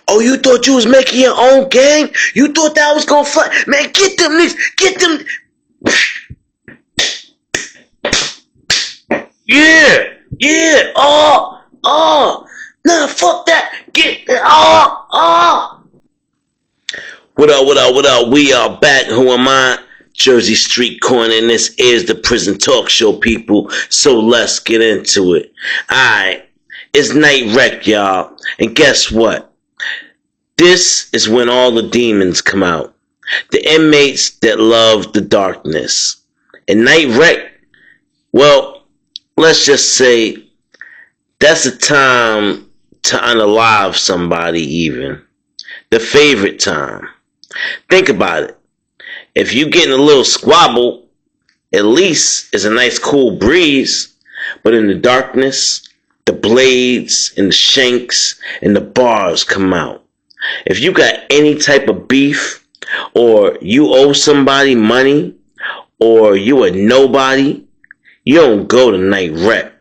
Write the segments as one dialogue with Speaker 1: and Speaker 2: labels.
Speaker 1: Oh, you thought you was making your own gang? You thought that was gonna fly? Man, get them niggas, get them. Yeah, yeah, nah, fuck that. What up, what up, what up? We are back. Who am I? Jersey Street Corner, and this is the Prison Talk Show, people. So let's get into it. Alright, it's Night Wreck, y'all. And guess what? This is when all the demons come out. The inmates that love the darkness. And Night Wreck, well, let's just say that's a time to unalive somebody, even. The favorite time. Think about it. If you getting a little squabble, at least it's a nice cool breeze. But in the darkness, the blades and the shanks and the bars come out. If you got any type of beef, or you owe somebody money, or you a nobody, you don't go to Night Wreck.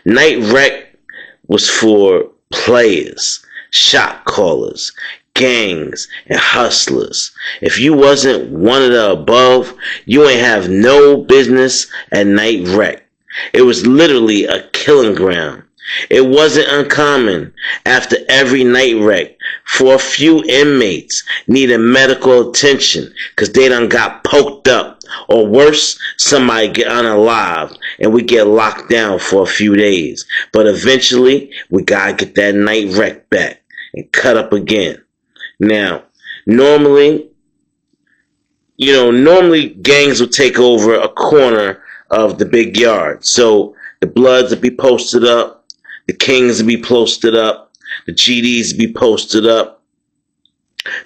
Speaker 1: Night Wreck was for players, shot callers, gangs, and hustlers. If you wasn't one of the above, you ain't have no business at Night Wreck. It was literally a killing ground. It wasn't uncommon after every night wreck for a few inmates needing medical attention because they done got poked up, or worse, somebody get unalived and we get locked down for a few days. But eventually we gotta get that night wreck back and cut up again. Now, normally gangs will take over a corner of the big yard. So the Bloods will be posted up, the Kings will be posted up, the GDs will be posted up.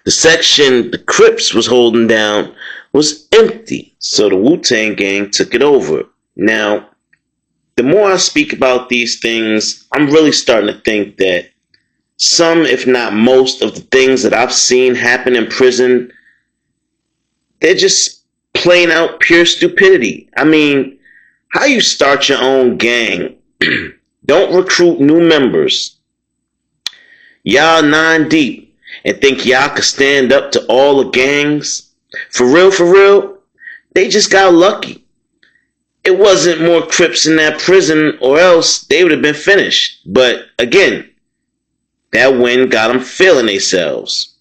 Speaker 1: The section the Crips was holding down was empty, so the Wu-Tang Gang took it over. Now, the more I speak about these things, I'm really starting to think that some, if not most, of the things that I've seen happen in prison, they're just plain out pure stupidity. I mean, how you start your own gang, don't recruit new members, y'all 9 deep, and think y'all could stand up to all the gangs? For real, they just got lucky. It wasn't more Crips in that prison, or else they would have been finished. But again, that win got them feeling themselves.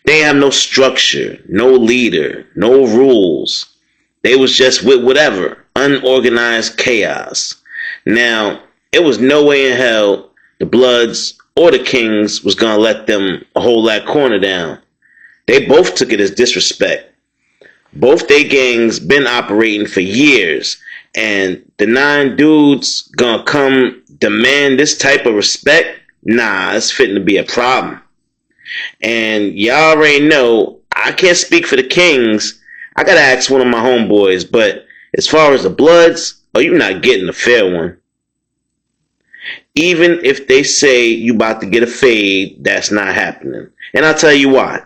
Speaker 1: They have no structure, no leader, no rules. They was just with whatever, unorganized chaos. Now, it was no way in hell the Bloods or the Kings was gonna let them hold that corner down. They both took it as disrespect. Both they gangs been operating for years, and the 9 dudes gonna come demand this type of respect? Nah, it's fitting to be a problem. And y'all already know, I can't speak for the Kings. I gotta ask one of my homeboys, but as far as the Bloods, oh, you're not getting a fair one. Even if they say you about to get a fade, that's not happening. And I'll tell you why.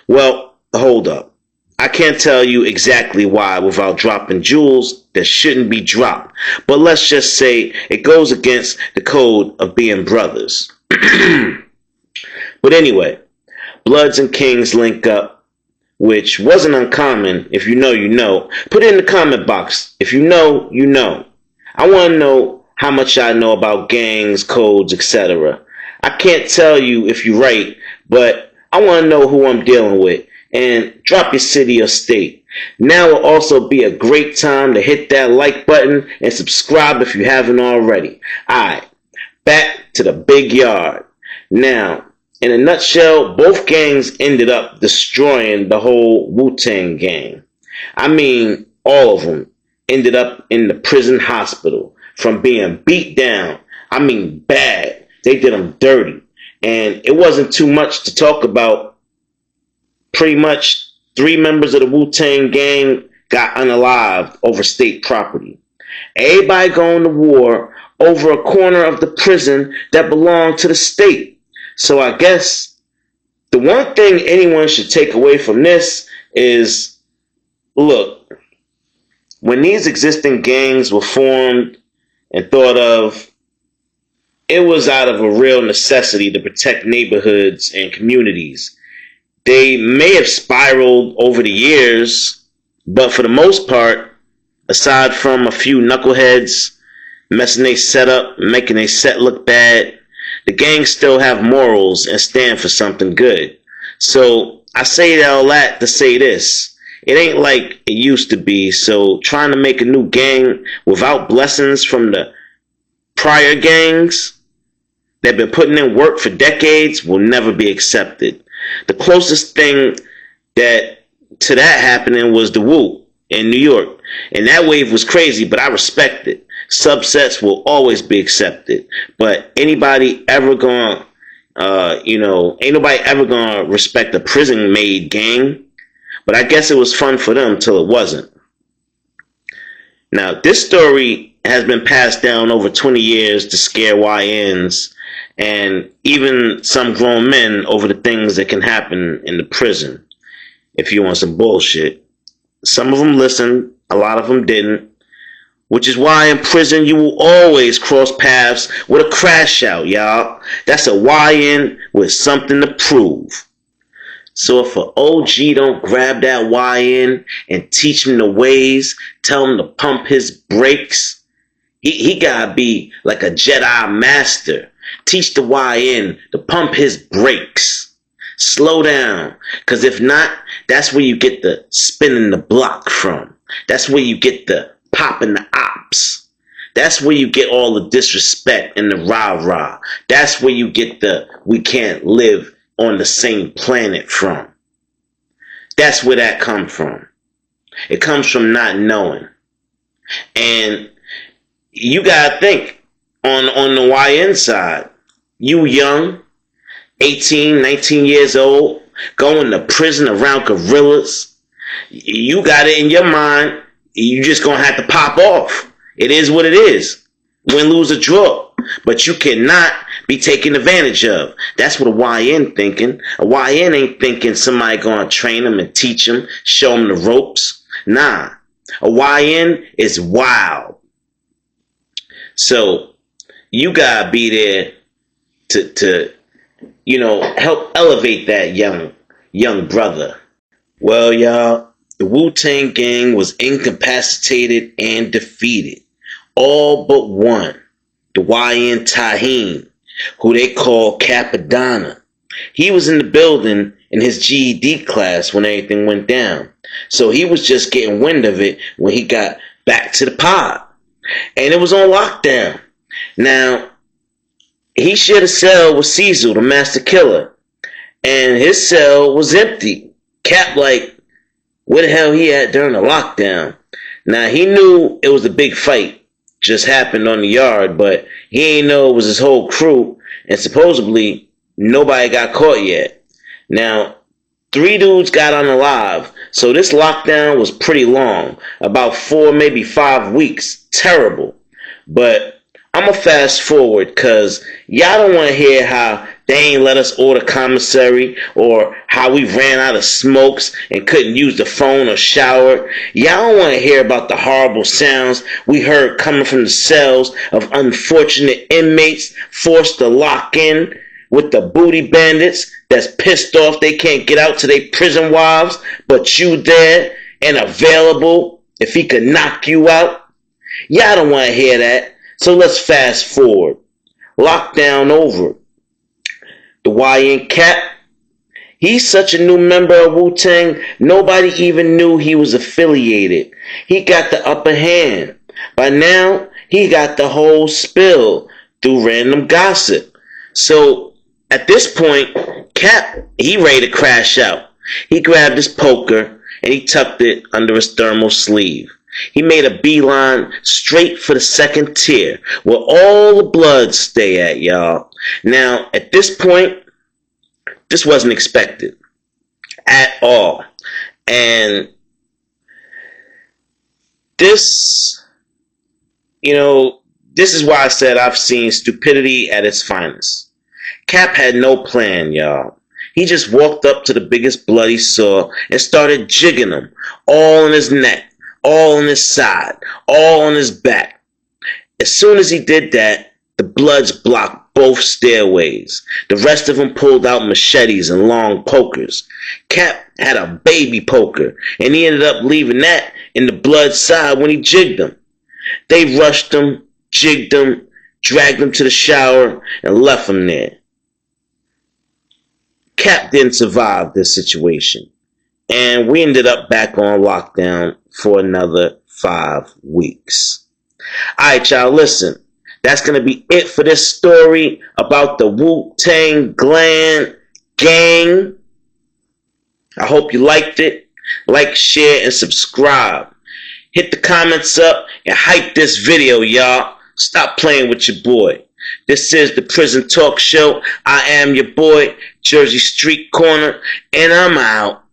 Speaker 1: Well, hold up. I can't tell you exactly why without dropping jewels that shouldn't be dropped. But let's just say it goes against the code of being brothers. But anyway, Bloods and Kings link up, which wasn't uncommon. If you know, you know. Put it in the comment box. If you know, you know. I want to know how much I know about gangs, codes, etc. I can't tell you if you're right, but I want to know who I'm dealing with. And drop your city or state. Now will also be a great time to hit that like button and subscribe if you haven't already. Alright, back to the big yard. Now, in a nutshell, both gangs ended up destroying the whole Wu-Tang gang. I mean, all of them ended up in the prison hospital from being beat down. I mean, bad. They did them dirty. And it wasn't too much to talk about. Pretty much 3 members of the Wu-Tang gang got unalived over state property. Everybody going to war over a corner of the prison that belonged to the state. So I guess the one thing anyone should take away from this is, look, when these existing gangs were formed and thought of, it was out of a real necessity to protect neighborhoods and communities. They may have spiraled over the years, but for the most part, aside from a few knuckleheads messing their set up, making their set look bad, the gangs still have morals and stand for something good. So I say all that to say this. It ain't like it used to be, so trying to make a new gang without blessings from the prior gangs that have been putting in work for decades will never be accepted. The closest thing that to that happening was the Wu in New York. And that wave was crazy, but I respect it. Subsets will always be accepted. But anybody ever gonna ain't nobody ever gonna respect a prison made gang. But I guess it was fun for them till it wasn't. Now, this story has been passed down over 20 years to scare YNs and even some grown men over the things that can happen in the prison if you want some bullshit. Some of them listened, a lot of them didn't, which is why in prison you will always cross paths with a crash out, y'all. That's a YN with something to prove. So if an OG don't grab that YN and teach him the ways, tell him to pump his brakes, he gotta be like a Jedi master. Teach the YN to pump his brakes. Slow down. Because if not, that's where you get the spinning the block from. That's where you get the popping the ops. That's where you get all the disrespect and the rah-rah. That's where you get the we can't live on the same planet from. That's where that comes from. It comes from not knowing. And you gotta think on the YN side, you young, 18, 19 years old, going to prison around gorillas, you got it in your mind, you just gonna have to pop off. It is what it is. Win, lose, or draw. But you cannot be taken advantage of. That's what a YN thinking. A YN ain't thinking somebody gonna train them and teach them, show them the ropes. Nah. A YN is wild. So you gotta be there to help elevate that young brother. Well, y'all, the Wu-Tang Gang was incapacitated and defeated. All but one, the YN Taheen, who they call Capadonna. He was in the building in his GED class when everything went down. So he was just getting wind of it when he got back to the pod. And it was on lockdown. Now, he shared a cell with Cecil, the master killer. And his cell was empty. Cap like, where the hell he at during the lockdown? Now, he knew it was a big fight just happened on the yard, but he ain't know it was his whole crew, and supposedly nobody got caught yet. Now, 3 dudes got on alive, so this lockdown was pretty long, about 4, maybe 5 weeks. Terrible. But I'ma fast forward, cause y'all don't want to hear how they ain't let us order commissary, or how we ran out of smokes and couldn't use the phone or shower. Y'all don't want to hear about the horrible sounds we heard coming from the cells of unfortunate inmates forced to lock in with the booty bandits that's pissed off they can't get out to their prison wives, but you there and available if he could knock you out. Y'all don't want to hear that. So let's fast forward. Lockdown over. The YN Cap, he's such a new member of Wu-Tang, nobody even knew he was affiliated. He got the upper hand. By now, he got the whole spill through random gossip. So, at this point, Cap, he ready to crash out. He grabbed his poker and he tucked it under his thermal sleeve. He made a beeline straight for the second tier, where all the bloods stay at, y'all. Now, at this point, this wasn't expected at all. And this, this is why I said I've seen stupidity at its finest. Cap had no plan, y'all. He just walked up to the biggest blood he saw and started jigging him, all in his neck, all on his side, all on his back. As soon as he did that, The Bloods blocked both stairways. The rest of them pulled out machetes and long pokers. Cap had a baby poker, and he ended up leaving that in the Bloods' side when he jigged them. They rushed him, jigged him, dragged him to the shower, and left him there. Cap didn't survive this situation, and we ended up back on lockdown for another 5 weeks. Alright, y'all, listen. That's going to be it for this story about the Wu-Tang Gang. I hope you liked it. Like, share, and subscribe. Hit the comments up and hype this video, y'all. Stop playing with your boy. This is the Prison Talk Show. I am your boy, Jersey Street Corner, and I'm out.